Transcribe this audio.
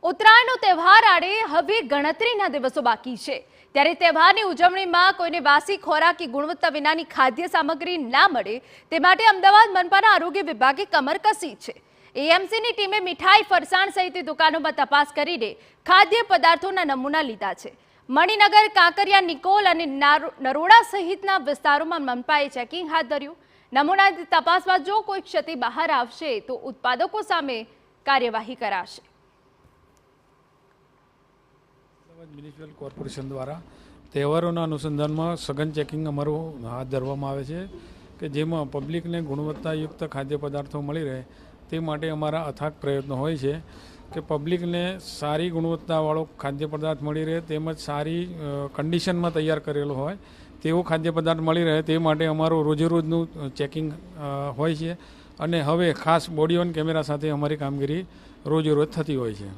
ઉત્તરાયણનો તહેવાર આડે હવે ગણતરીના દિવસો બાકી છે ત્યારે તહેવારની ઉજવણીમાં કોઈને વાસી ખોરાક કે ગુણવત્તા વિનાની ખાદ્ય સામગ્રી ના મળે તે માટે અમદાવાદ મનપાના આરોગ્ય વિભાગે કમર કસી છે। એએમસીની ટીમે મીઠાઈ ફરસાણ સહિતની દુકાનોમાં તપાસ કરીને ખાદ્ય પદાર્થોના નમૂના લીધા છે। મણિનગર, કાંકરિયા, નિકોલ અને નરોડા સહિતના વિસ્તારોમાં મનપાએ ચેકિંગ હાથ ધર્યું। નમૂના તપાસ બાદ જો કોઈ ક્ષતિ બહાર આવશે તો ઉત્પાદકો સામે કાર્યવાહી કરાશે। મ્યુનિસિપલ કોર્પોરેશન દ્વારા તહેવારોના અનુસંધાનમાં સઘન ચેકિંગ અમારું હાથ ધરવામાં આવે છે કે જેમાં પબ્લિકને ગુણવત્તાયુક્ત ખાદ્ય પદાર્થો મળી રહે તે માટે અમારા અથાગ પ્રયત્નો હોય છે કે પબ્લિકને સારી ગુણવત્તાવાળો ખાદ્ય પદાર્થ મળી રહે તેમજ સારી કન્ડિશનમાં તૈયાર કરેલો હોય તેવો ખાદ્ય પદાર્થ મળી રહે તે માટે અમારું રોજેરોજનું ચેકિંગ હોય છે અને હવે ખાસ બોડી ઓન કેમેરા સાથે અમારી કામગીરી રોજેરોજ થતી હોય છે।